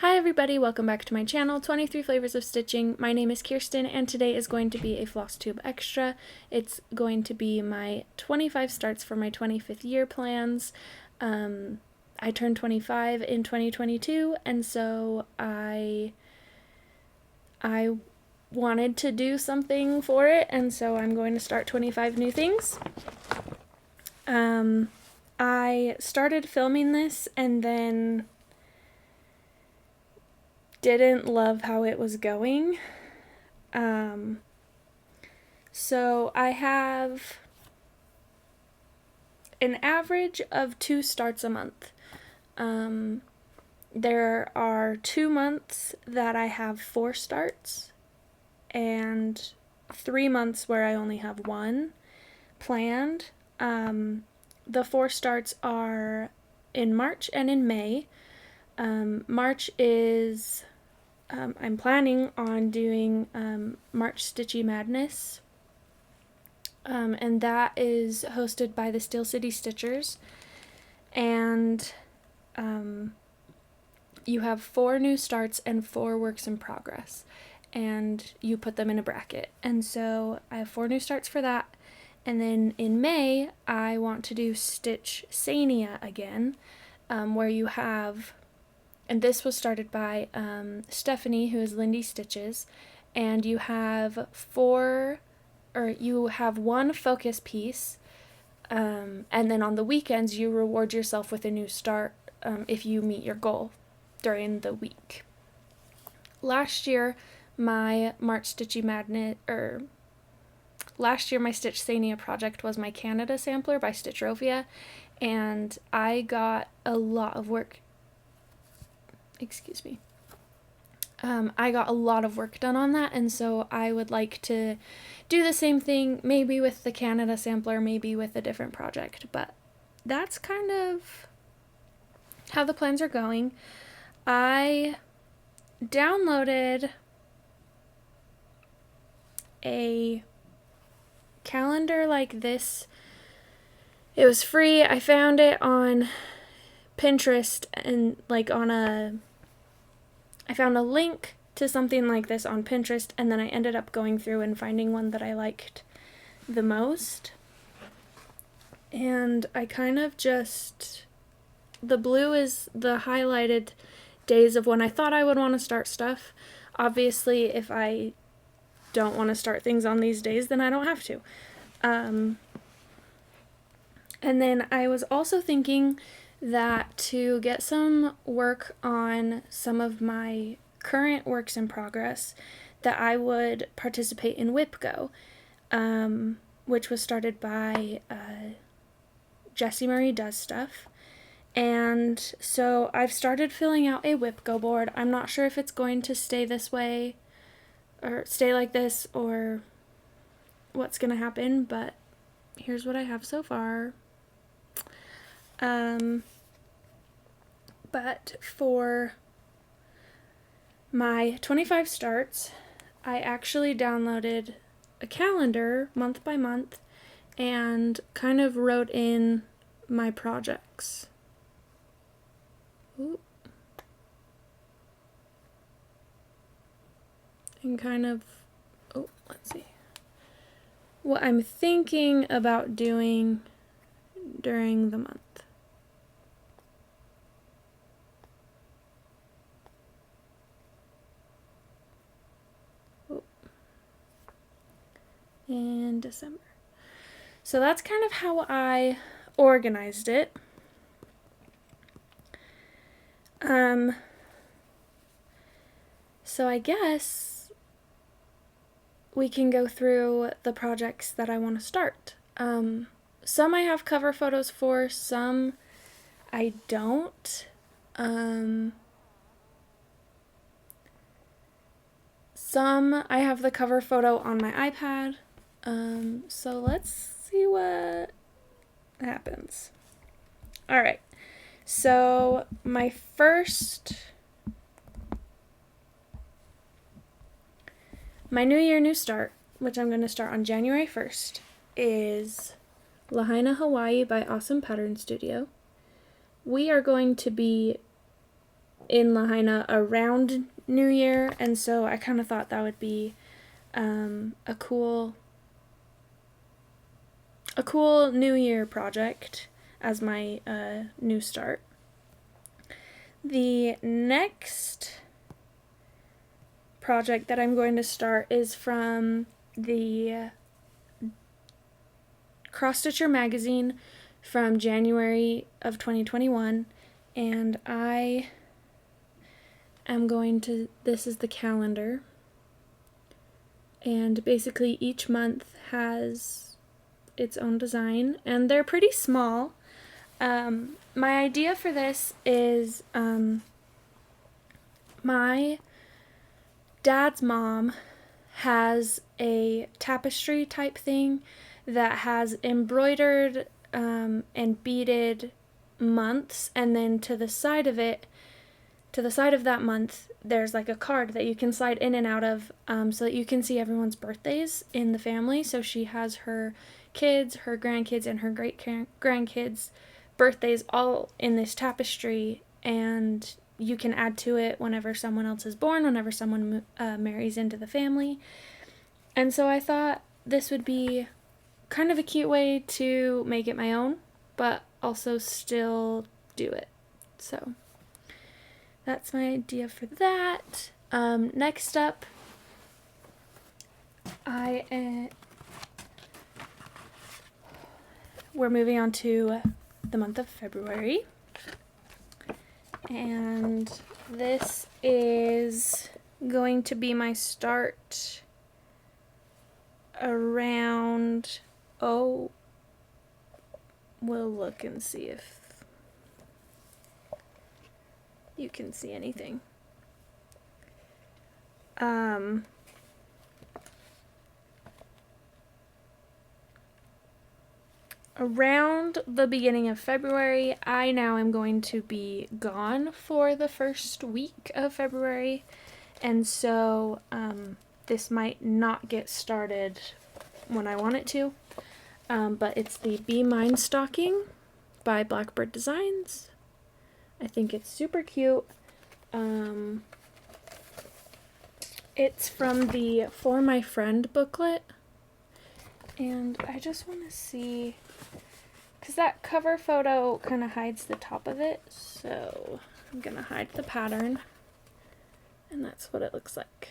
Hi everybody, welcome back to my channel, 23 Flavors of Stitching. My name is Kirsten and today is going to be a Flosstube extra. It's going to be my 25 starts for my 25th year plans. I turned 25 in 2022 and so I wanted to do something for it, and so I'm going to start 25 new things. I started filming this and then didn't love how it was going. So I have an average of 2 starts a month. There are 2 months that I have 4 starts and 3 months where I only have 1 planned. The 4 starts are in March and in May. March is, I'm planning on doing March Stitchy Madness, and that is hosted by the Steel City Stitchers, and you have 4 new starts and 4 works in progress, and you put them in a bracket, and so I have 4 new starts for that. And then in May, I want to do Stitch Sania again, where you have, and this was started by Stephanie, who is Lindy Stitches, and you have 1 focus piece, and then on the weekends you reward yourself with a new start if you meet your goal during the week. Last year, my Stitch Sania project was my Canada sampler by Stitchrovia, and I got a lot of work. I got a lot of work done on that, and so I would like to do the same thing, maybe with the Canada sampler, maybe with a different project, but that's kind of how the plans are going. I downloaded a calendar like this. It was free. I found it on Pinterest, and I found a link to something like this on Pinterest, and then I ended up going through and finding one that I liked the most. And I kind of just, the blue is the highlighted days of when I thought I would want to start stuff. Obviously, if I don't want to start things on these days, then I don't have to. And then I was also thinking that to get some work on some of my current works in progress, that I would participate in WhipGo, which was started by Jessie Marie Does Stuff. And so I've started filling out a WhipGo board. I'm not sure if it's going to stay this way or stay like this or what's going to happen, but here's what I have so far. But for my 25 starts, I actually downloaded a calendar month by month and kind of wrote in my projects. Ooh. And kind of, let's see, what I'm thinking about doing during the month. In December. So that's kind of how I organized it. So I guess we can go through the projects that I want to start. Some I have cover photos for, some I don't. Some I have the cover photo on my iPad. So let's see what happens. All right. So my New Year, New Start, which I'm going to start on January 1st, is Lahaina, Hawaii by Awesome Pattern Studio. We are going to be in Lahaina around New Year, and so I kind of thought that would be a cool New Year project as my new start. The next project that I'm going to start is from the Cross Stitcher magazine from January of 2021, and I am going to, this is the calendar, and basically each month has its own design, and they're pretty small. My idea for this is my dad's mom has a tapestry type thing that has embroidered and beaded months, and then to the side of that month, there's like a card that you can slide in and out of so that you can see everyone's birthdays in the family. So she has her kids, her grandkids, and her great-grandkids' birthdays all in this tapestry, and you can add to it whenever someone else is born, whenever someone marries into the family. And so I thought this would be kind of a cute way to make it my own, but also still do it. So that's my idea for that. Next up, we're moving on to the month of February, and this is going to be my start around, we'll look and see if you can see anything. Around the beginning of February, I now am going to be gone for the first week of February, and so this might not get started when I want it to, but it's the Be Mine stocking by Blackbird Designs. I think it's super cute. It's from the For My Friend booklet, and I just want to see, because that cover photo kind of hides the top of it, so I'm going to hide the pattern, and that's what it looks like.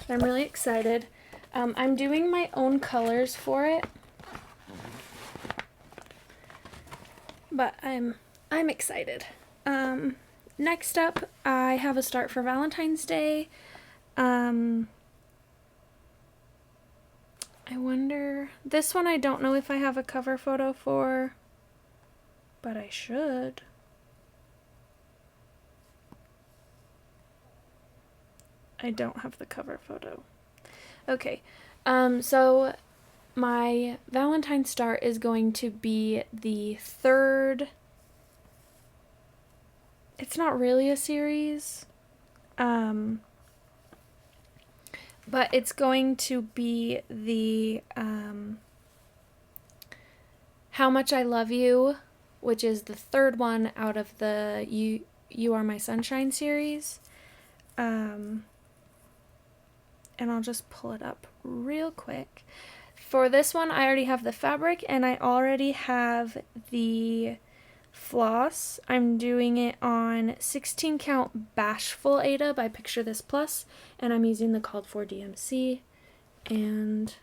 I'm really excited. I'm doing my own colors for it, but I'm excited. Next up, I have a start for Valentine's Day. I wonder, this one I don't know if I have a cover photo for, but I should. I don't have the cover photo. Okay, so my Valentine start is going to be the third. It's not really a series, but it's going to be the How Much I Love You, which is the third one out of the You Are My Sunshine series. And I'll just pull it up real quick. For this one, I already have the fabric, and I already have the floss. I'm doing it on 16 count Bashful Ada by Picture This Plus, and I'm using the Called For DMC, and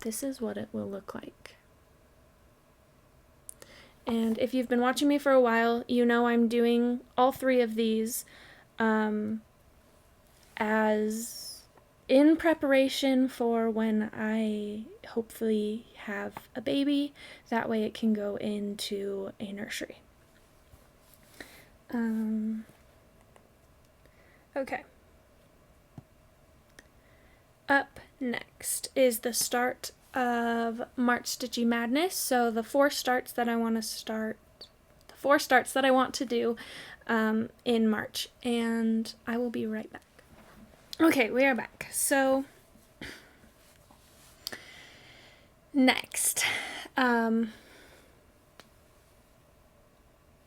this is what it will look like. And if you've been watching me for a while, you know I'm doing all three of these as in preparation for when I hopefully have a baby. That way it can go into a nursery. Okay. Up next is the start of March Stitchy Madness. So the four starts that I want to do in March, and I will be right back. Okay, we are back. So next,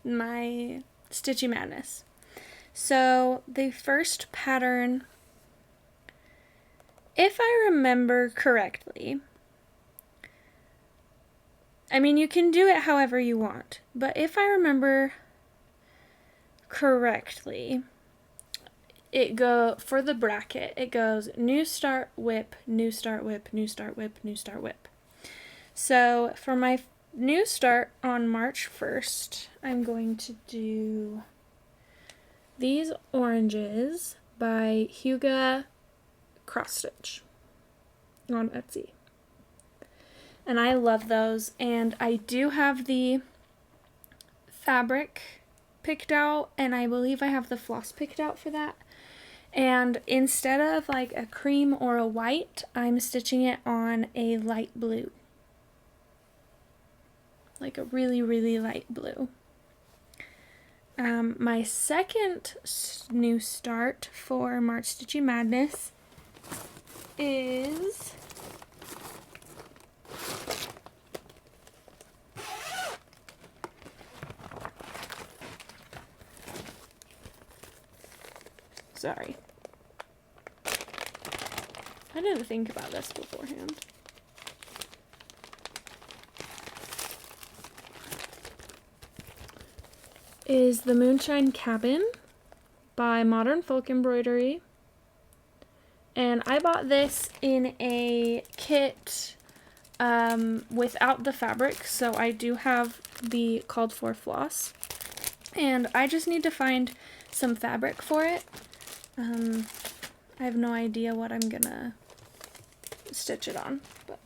my Stitchy Madness. So the first pattern, if I remember correctly, I mean, you can do it however you want, but if I remember correctly, for the bracket, it goes new start, whip, new start, whip, new start, whip, new start, whip. So for my new start on March 1st, I'm going to do these oranges by Huga Cross Stitch on Etsy. And I love those, and I do have the fabric picked out, and I believe I have the floss picked out for that. And instead of like a cream or a white, I'm stitching it on a light blue. Like a really, really light blue. My second new start for March Stitchy Madness is sorry. I didn't think about this beforehand. Is the Moonshine Cabin by Modern Folk Embroidery. And I bought this in a kit without the fabric, so I do have the called for floss. And I just need to find some fabric for it. I have no idea what I'm gonna stitch it on, but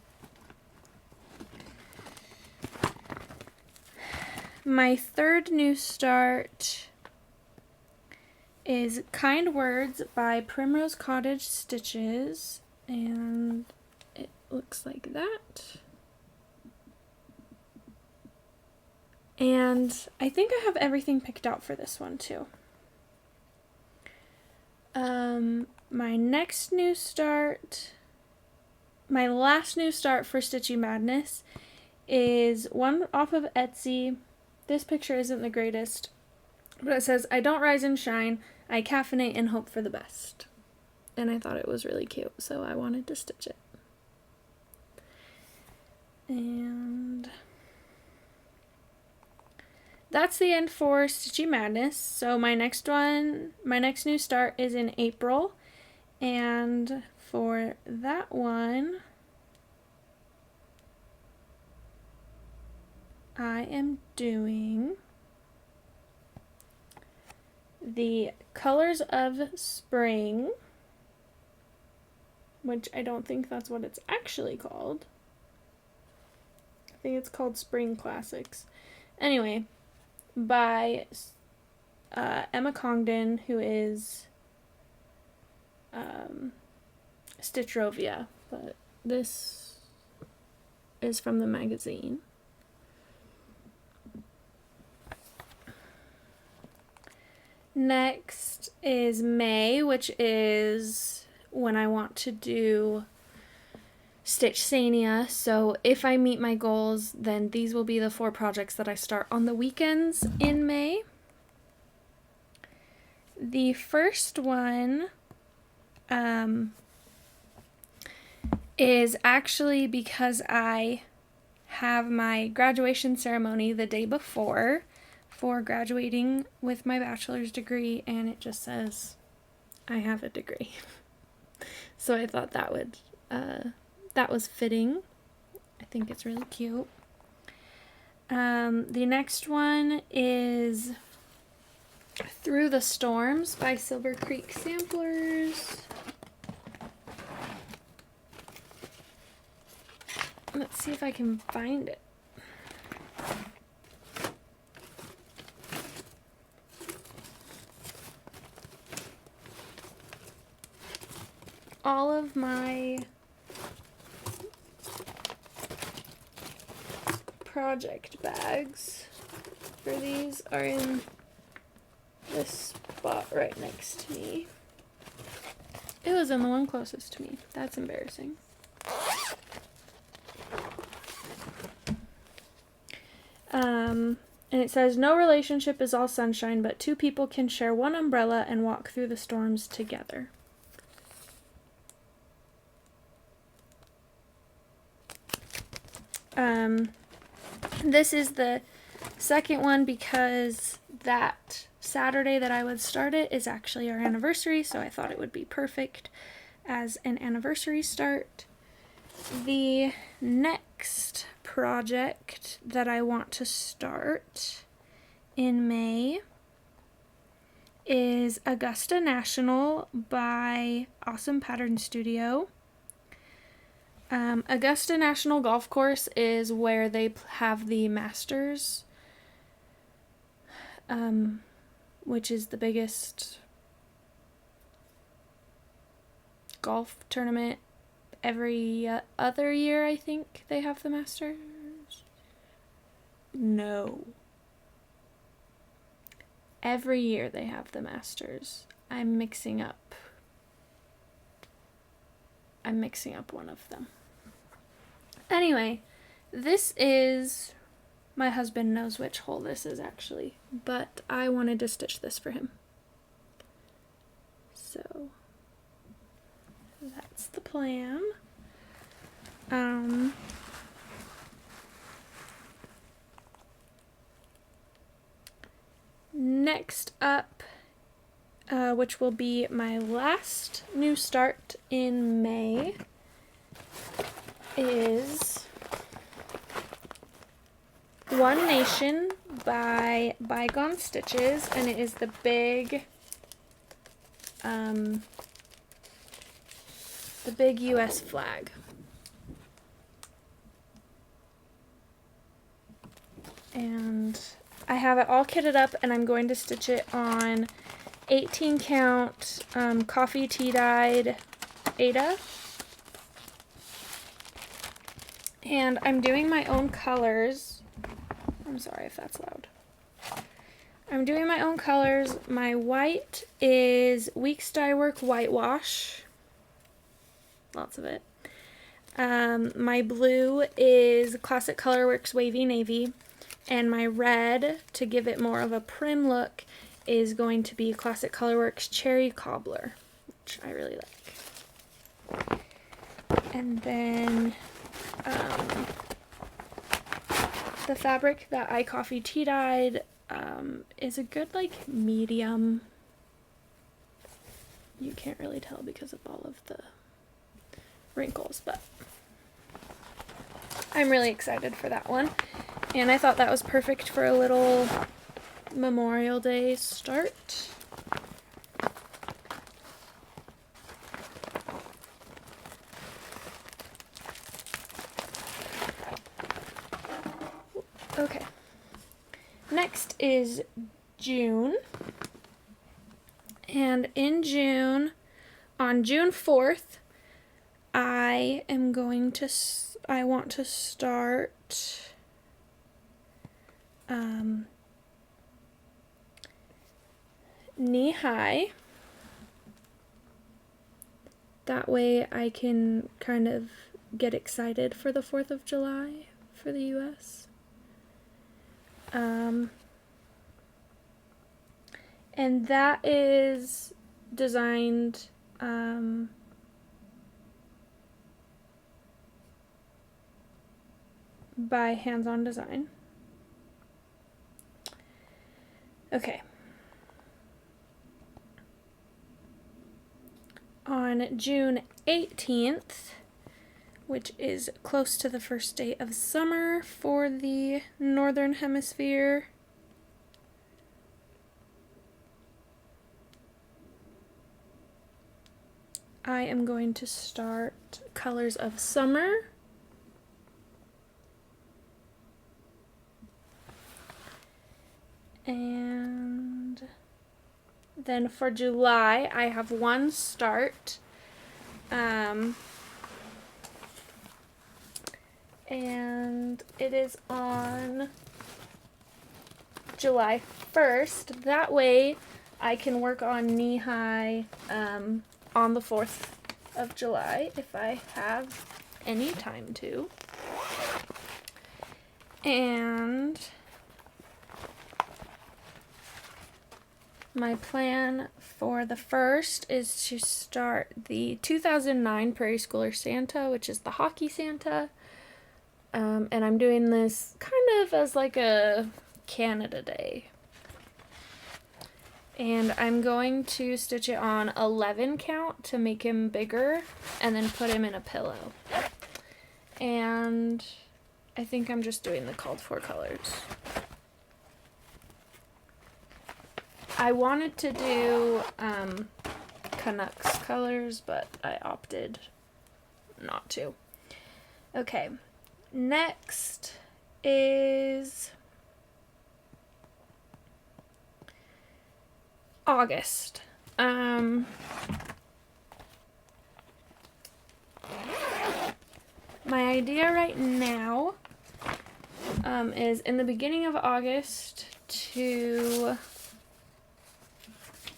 my third new start is Kind Words by Primrose Cottage Stitches, and it looks like that. And I think I have everything picked out for this one too. My next new start, my last new start for Stitchy Madness is one off of Etsy. This picture isn't the greatest, but it says, I don't rise and shine, I caffeinate and hope for the best. And I thought it was really cute, so I wanted to stitch it. And that's the end for Stitchy Madness. So my next new start is in April. And for that one, I am doing the Colors of Spring, which I don't think that's what it's actually called. I think it's called Spring Classics. Anyway, by Emma Congdon, who is Stitchrovia, but this is from the magazine. Next is May, which is when I want to do Stitchsania. So if I meet my goals, then these will be the 4 projects that I start on the weekends in May. The first one is actually because I have my graduation ceremony the day before for graduating with my bachelor's degree, and it just says I have a degree. So I thought that was fitting. I think it's really cute. The next one is Through the Storms by Silver Creek Samplers. Let's see if I can find it. All of my project bags for these are in this spot right next to me. It was in the one closest to me. That's embarrassing. And it says, no relationship is all sunshine, but two people can share one umbrella and walk through the storms together. This is the second one because that Saturday that I would start it is actually our anniversary, so I thought it would be perfect as an anniversary start. The next project that I want to start in May is Augusta National by Awesome Pattern Studio. Augusta National Golf Course is where they have the Masters, which is the biggest golf tournament. Every other year, I think, they have the Masters. No. Every year they have the Masters. I'm mixing up one of them. Anyway, this is, my husband knows which hole this is actually, but I wanted to stitch this for him. So, that's the plan. Next up, which will be my last new start in May, is One Nation by Bygone Stitches, and it is the big US flag. And I have it all kitted up, and I'm going to stitch it on 18 count coffee tea dyed Aida. And I'm doing my own colors. I'm sorry if that's loud. I'm doing my own colors. My white is Weeks Dye Work Whitewash. Lots of it. My blue is Classic Colorworks Wavy Navy. And my red, to give it more of a prim look, is going to be Classic Colorworks Cherry Cobbler, which I really like. And then the fabric that I coffee tea dyed is a good like medium. You can't really tell because of all of the wrinkles, but I'm really excited for that one. And I thought that was perfect for a little Memorial Day start. Okay. Next is June. And in June, on June 4th, I want to start knee high. That way I can kind of get excited for the 4th of July for the US. And that is designed by Hands On Design. Okay. On June 18th, which is close to the first day of summer for the Northern Hemisphere, I am going to start Colors of Summer. And then for July, I have one start. And it is on July 1st. That way I can work on knee high on the 4th of July if I have any time to. And My plan for the first is to start the 2009 Prairie Schooler Santa, which is the hockey Santa. And I'm doing this kind of as like a Canada Day. And I'm going to stitch it on 11 count to make him bigger and then put him in a pillow. And I think I'm just doing the called for colors. I wanted to do Canucks colors, but I opted not to. Okay, next is August. My idea right now is in the beginning of August to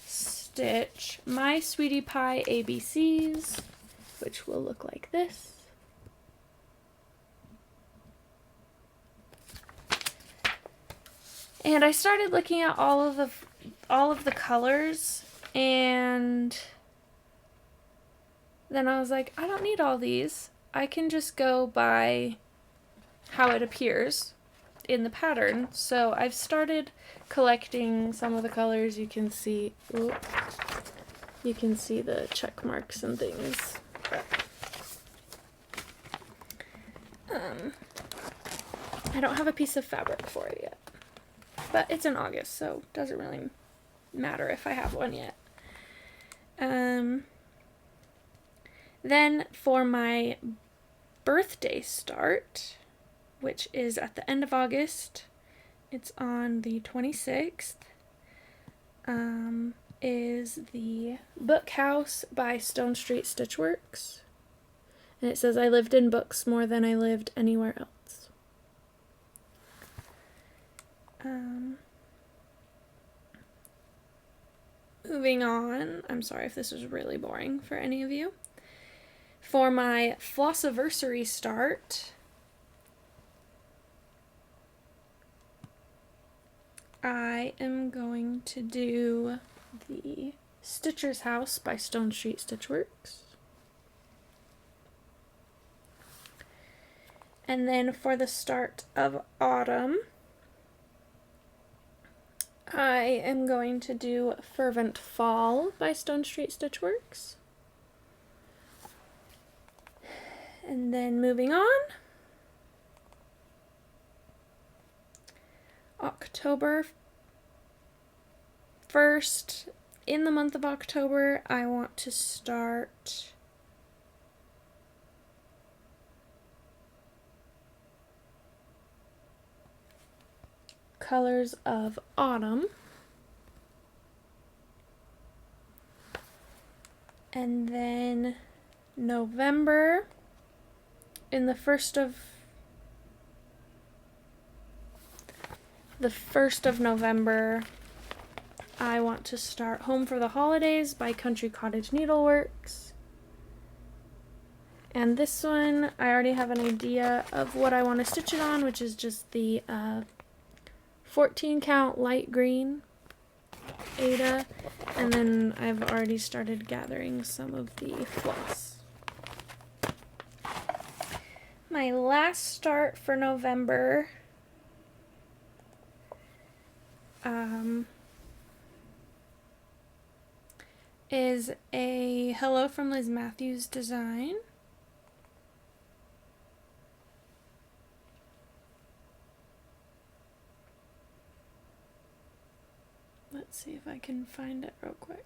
stitch My Sweetie Pie ABCs, which will look like this. And I started looking at all of the colors, and then I was like, I don't need all these. I can just go by how it appears in the pattern. So I've started collecting some of the colors. You can see the check marks and things. I don't have a piece of fabric for it yet, but it's in August, so it doesn't really matter if I have one yet. Then for my birthday start, which is at the end of August, it's on the 26th, is the Book House by Stone Street Stitchworks. And it says, I lived in books more than I lived anywhere else. Moving on, I'm sorry if this was really boring for any of you. For my Flossiversary start, I am going to do the Stitcher's House by Stone Street Stitchworks. And then for the start of autumn, I am going to do Fervent Fall by Stone Street Stitchworks. And then moving on, October 1st, in the month of October, I want to start Colors of Autumn. And then November, in the first of November, I want to start Home for the Holidays by Country Cottage Needleworks. And this one, I already have an idea of what I want to stitch it on, which is just the 14 count light green Ada, and then I've already started gathering some of the floss. My last start for November is a Hello from Liz Matthews design. Let's see if I can find it real quick.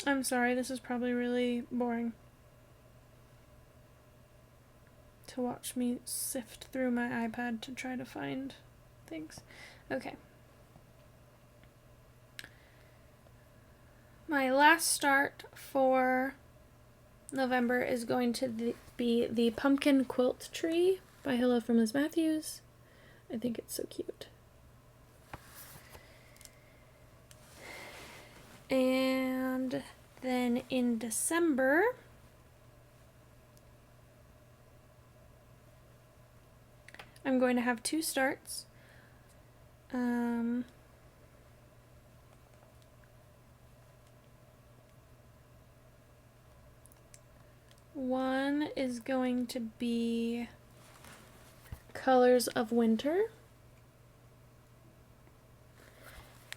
I'm sorry, this is probably really boring to watch me sift through my iPad to try to find things. Okay. my last start for November is going to be the Pumpkin Quilt Tree by Hello from Liz Matthews. I think it's so cute. And then in December, I'm going to have 2 starts. One is going to be Colors of Winter.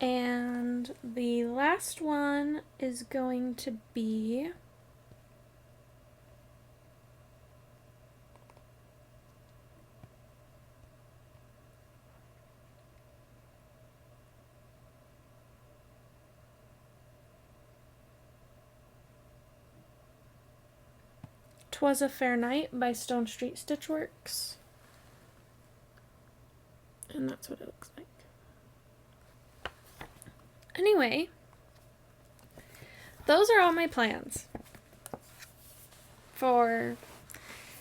And the last one is going to be "'Twas a Fair Night" by Stone Street Stitchworks. And that's what it looks like. Anyway, those are all my plans for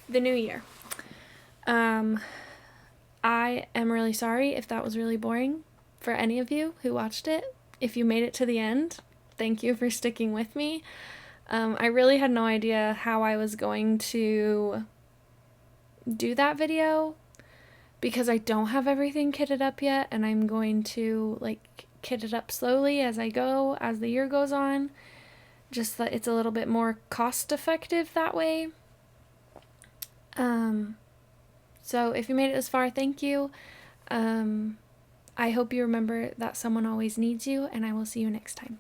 the new year. I am really sorry if that was really boring for any of you who watched it. If you made it to the end, thank you for sticking with me. I really had no idea how I was going to do that video because I don't have everything kitted up yet, and I'm going to kit it up slowly as I go, as the year goes on, just that it's a little bit more cost effective that way. So if you made it this far, thank you. I hope you remember that someone always needs you, and I will see you next time.